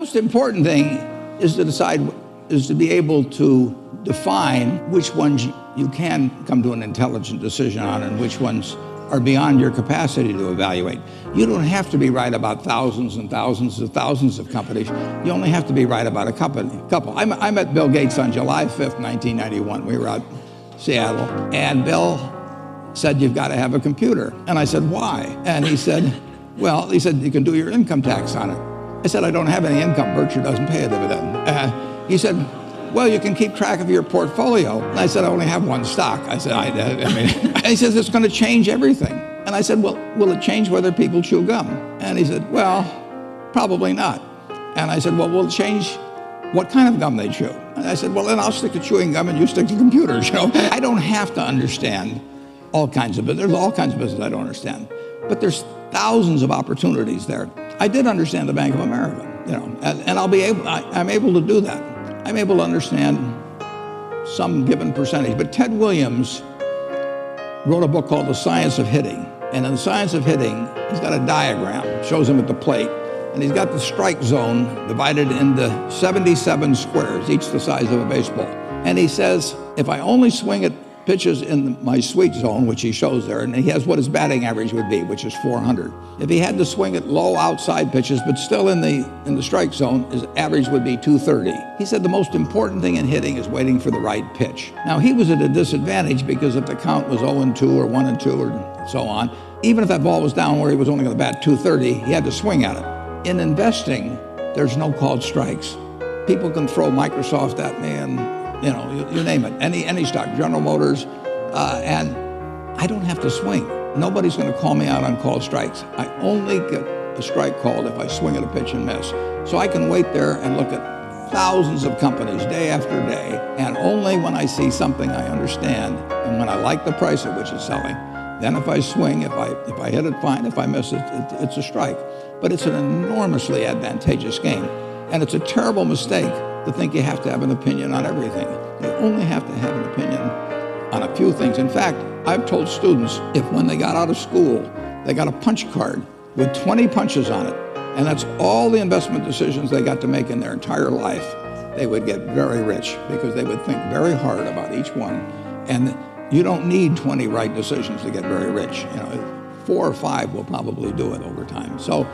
Most important thing is to be able to define which ones you can come to an intelligent decision on and which ones are beyond your capacity to evaluate. You don't have to be right about thousands and thousands and thousands of companies. You only have to be right about a couple. I met Bill Gates on July 5th, 1991. We were out in Seattle, and Bill said, "You've got to have a computer." And I said, "Why?" And he said, "You can do your income tax on it." I said, "I don't have any income. Berkshire doesn't pay a dividend." He said, "Well, you can keep track of your portfolio." And I said, "I only have one stock." I said, and he says, "It's going to change everything." And I said, "Well, will it change whether people chew gum?" And he said, "Well, probably not." And I said, "Well, will it change what kind of gum they chew?" And I said, "Well, then I'll stick to chewing gum and you stick to computers." I don't have to understand all kinds of business. There's all kinds of business I don't understand. But there's thousands of opportunities there. I did understand the Bank of America, and I'm able to do that. I'm able to understand some given percentage. But Ted Williams wrote a book called The Science of Hitting. And in The Science of Hitting, he's got a diagram, shows him at the plate. And he's got the strike zone divided into 77 squares, each the size of a baseball. And he says, if I only swing at pitches in my sweet zone, which he shows there, and he has what his batting average would be, which is 400. If he had to swing at low outside pitches, but still in the strike zone, his average would be 230. He said the most important thing in hitting is waiting for the right pitch. Now, he was at a disadvantage because if the count was 0-2 or 1-2 or so on, even if that ball was down where he was only going to bat 230, he had to swing at it. In investing, there's no called strikes. People can throw Microsoft at me and you name it, any stock, General Motors, and I don't have to swing. Nobody's going to call me out on called strikes. I only get a strike called if I swing at a pitch and miss. So I can wait there and look at thousands of companies day after day, and only when I see something I understand and when I like the price at which it's selling, then if I swing, if I hit it, fine. If I miss it, it's a strike. But it's an enormously advantageous game, and it's a terrible mistake to think you have to have an opinion on everything. You only have to have an opinion on a few things. In fact, I've told students if when they got out of school, they got a punch card with 20 punches on it, and that's all the investment decisions they got to make in their entire life, they would get very rich because they would think very hard about each one. And you don't need 20 right decisions to get very rich. 4 or 5 will probably do it over time. So,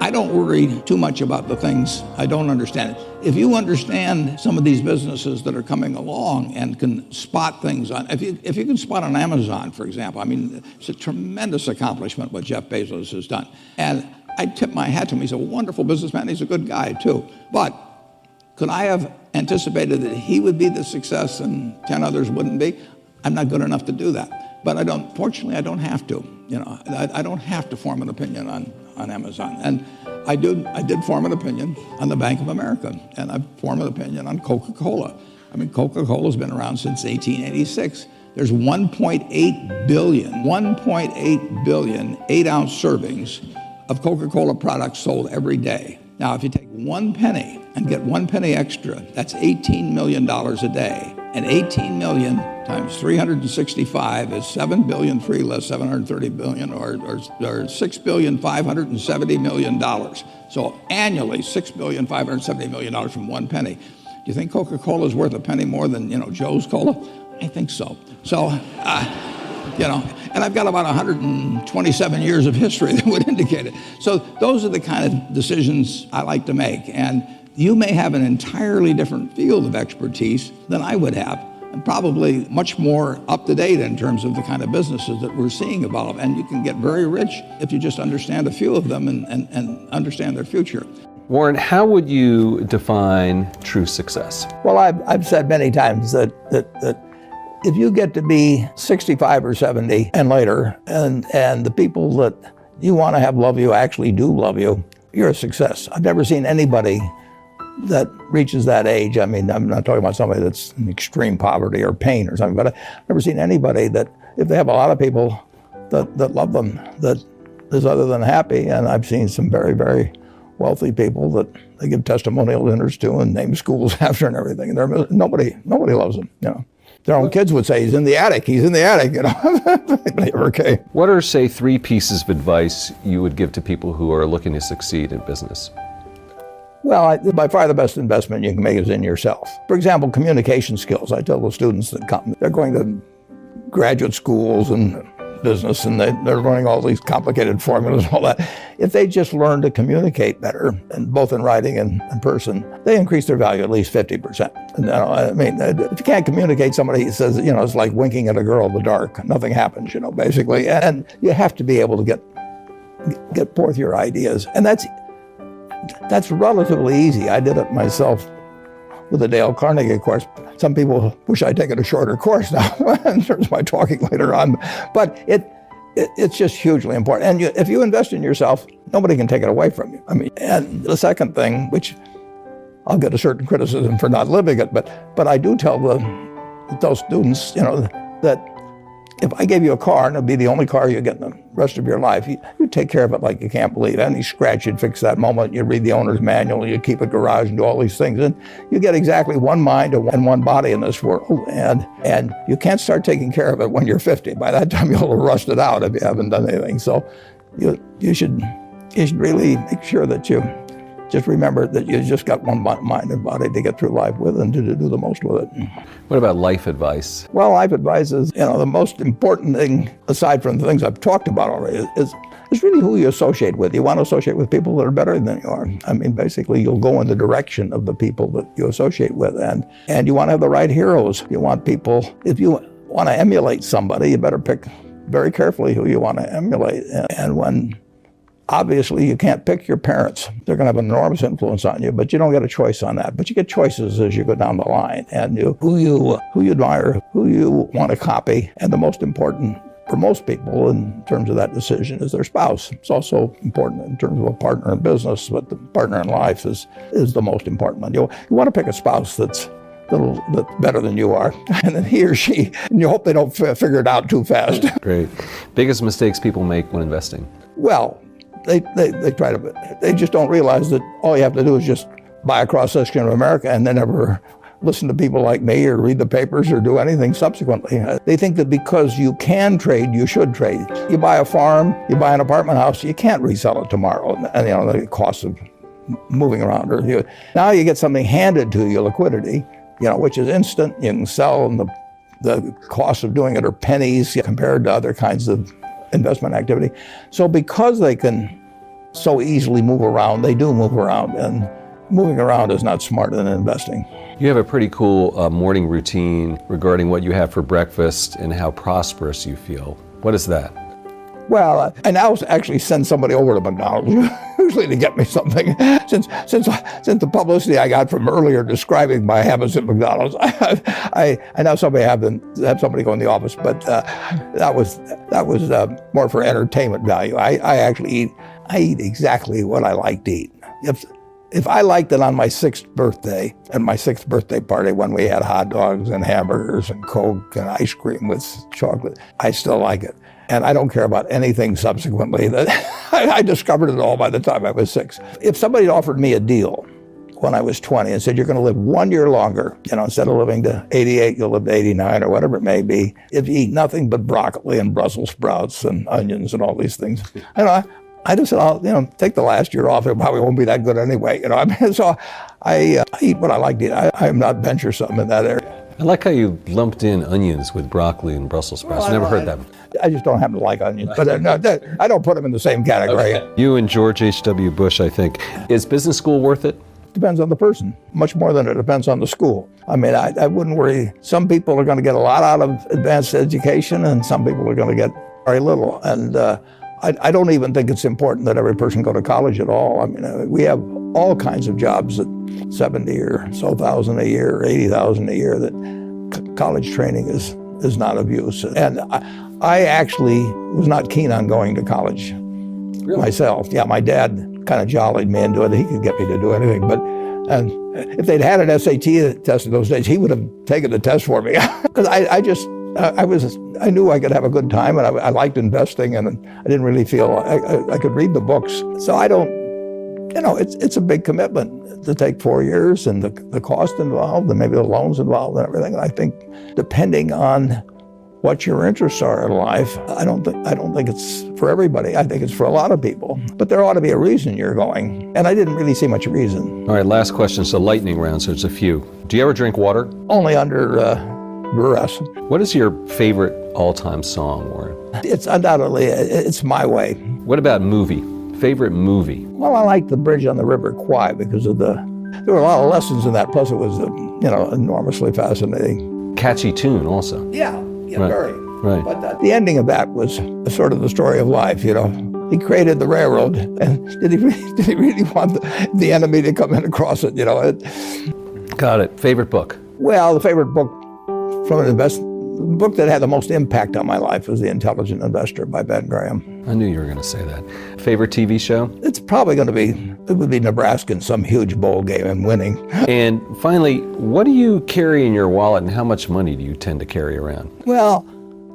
I don't worry too much about the things I don't understand. If you understand some of these businesses that are coming along and can spot things on, if you can spot on Amazon, for example, it's a tremendous accomplishment what Jeff Bezos has done. And I tip my hat to him. He's a wonderful businessman. He's a good guy too. But could I have anticipated that he would be the success and 10 others wouldn't be? I'm not good enough to do that. But fortunately, I don't have to. I don't have to form an opinion on Amazon. And I did form an opinion on the Bank of America, and I formed an opinion on Coca-Cola. Coca-Cola's been around since 1886. There's 1.8 billion 8-ounce servings of Coca-Cola products sold every day. Now, if you take 1 penny and get 1 penny extra, that's $18 million a day. And 18 million times 365 is 7 billion, 3 less 730 billion, or $6,570,000,000. So annually, $6,570,000,000 from 1 penny. Do you think Coca-Cola is worth a penny more than Joe's Cola? I think so. So, and I've got about 127 years of history that would indicate it. So those are the kind of decisions I like to make. And you may have an entirely different field of expertise than I would have, and probably much more up to date in terms of the kind of businesses that we're seeing evolve. And you can get very rich if you just understand a few of them and understand their future. Warren, how would you define true success? Well, I've said many times that if you get to be 65 or 70 and later, and the people that you want to have love you actually do love you, you're a success. I've never seen anybody that reaches that age. I'm not talking about somebody that's in extreme poverty or pain or something, but I've never seen anybody that, if they have a lot of people that love them, that is other than happy. And I've seen some very, very wealthy people that they give testimonial dinners to and name schools after and everything. And nobody loves them. Their own kids would say, he's in the attic. Okay. What are, say, 3 pieces of advice you would give to people who are looking to succeed in business? Well, by far the best investment you can make is in yourself. For example, communication skills. I tell the students that come, they're going to graduate schools and business, and they're learning all these complicated formulas and all that. If they just learn to communicate better, and both in writing and in person, they increase their value at least 50%. And, I mean, if you can't communicate, somebody says, it's like winking at a girl in the dark. Nothing happens, basically. And you have to be able to get forth your ideas. And that's relatively easy. I did it myself with the Dale Carnegie course. Some people wish I'd taken a shorter course now in terms of my talking later on. But it's just hugely important. And if you invest in yourself, nobody can take it away from you. I mean, and the second thing, which I'll get a certain criticism for not living it, but I do tell those students, that if I gave you a car and it'd be the only car you get in the rest of your life, you take care of it like you can't believe. Any scratch, you'd fix that moment. You'd read the owner's manual. You'd keep a garage and do all these things. And you get exactly one mind and one body in this world. And you can't start taking care of it when you're 50. By that time, you'll have rusted out if you haven't done anything. So you should really make sure that you just remember that you just got one mind and body to get through life with and to do the most with it. What about life advice? Well, life advice is, the most important thing, aside from the things I've talked about already, is really who you associate with. You want to associate with people that are better than you are. I mean, basically, you'll go in the direction of the people that you associate with. And you want to have the right heroes. You want people, if you want to emulate somebody, you better pick very carefully who you want to emulate. And when obviously, you can't pick your parents. They're going to have an enormous influence on you, but you don't get a choice on that. But you get choices as you go down the line, and who you admire, who you want to copy, and the most important for most people in terms of that decision is their spouse. It's also important in terms of a partner in business, but the partner in life is the most important one. You want to pick a spouse that's better than you are, and then he or she, and you hope they don't figure it out too fast. Great. Biggest mistakes people make when investing? Well, they just don't realize that all you have to do is just buy a cross-section of America and then never listen to people like me or read the papers or do anything subsequently. They think that because you can trade, you should trade. You buy a farm, you buy an apartment house, you can't resell it tomorrow. And the cost of moving around. Now you get something handed to you, liquidity, which is instant. You can sell, and the cost of doing it are pennies compared to other kinds of investment activity. So because they can so easily move around, they do move around, and moving around is not smarter than investing. You have a pretty cool morning routine regarding what you have for breakfast and how prosperous you feel. What is that? Well, I now actually send somebody over to McDonald's usually to get me something. Since the publicity I got from earlier describing my habits at McDonald's, I now have somebody go in the office. But that was more for entertainment value. I actually eat exactly what I like to eat. If I liked it on my 6th birthday, and my 6th birthday party when we had hot dogs and hamburgers and Coke and ice cream with chocolate, I still like it. And I don't care about anything subsequently. I discovered it all by the time I was 6. If somebody offered me a deal when I was 20 and said, you're going to live 1 year longer, instead of living to 88, you'll live to 89 or whatever it may be, if you eat nothing but broccoli and Brussels sprouts and onions and all these things, I just said, I'll take the last year off. It probably won't be that good anyway. So I eat what I like to eat. I am not venturesome in that area. I like how you lumped in onions with broccoli and Brussels sprouts. Never heard that. I just don't happen to like onions, but I don't put them in the same category. Okay. You and George H.W. Bush, I think. Is business school worth it? Depends on the person, much more than it depends on the school. I mean, I wouldn't worry. Some people are going to get a lot out of advanced education, and some people are going to get very little. And I don't even think it's important that every person go to college at all. I mean, we have all kinds of jobs at 70 or so thousand a year, or 80,000 a year, that college training is not of use. And I actually was not keen on going to college myself. Yeah, my dad kind of jollied me into it. He could get me to do anything. And if they'd had an SAT test in those days, he would have taken the test for me. Because I knew I could have a good time, and I liked investing, and I didn't really feel I could read the books. So I don't, it's a big commitment to take 4 years, and the cost involved, and maybe the loans involved and everything. And I think depending on what your interests are in life. I don't think it's for everybody. I think it's for a lot of people. But there ought to be a reason you're going. And I didn't really see much reason. All right, last question. So lightning round, so there's a few. Do you ever drink water? Only under duress. What is your favorite all-time song, Warren? It's undoubtedly, it's My Way. What about movie? Favorite movie? Well, I like The Bridge on the River Kwai because of there were a lot of lessons in that. Plus it was, enormously fascinating. Catchy tune also. Yeah, Right. very. Right. But the ending of that was sort of the story of life, He created the railroad, and did he really want the enemy to come in and cross it, Got it. Favorite book? Well, the favorite book from the book that had the most impact on my life was The Intelligent Investor by Ben Graham. I knew you were going to say that. Favorite TV show? It's probably going to be, it would be Nebraska in some huge bowl game and winning. And finally, what do you carry in your wallet and how much money do you tend to carry around? Well,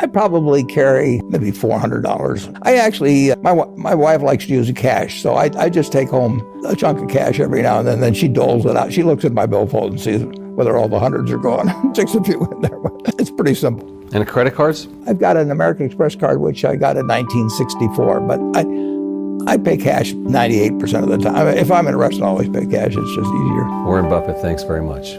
I probably carry maybe $400. I actually, my wife likes to use cash, so I just take home a chunk of cash every now and then she doles it out. She looks at my billfold and sees whether all the hundreds are gone. Sticks a few in there. It's pretty simple. And credit cards? I've got an American Express card, which I got in 1964, but I pay cash 98% of the time. If I'm in a restaurant, I always pay cash. It's just easier. Warren Buffett, thanks very much.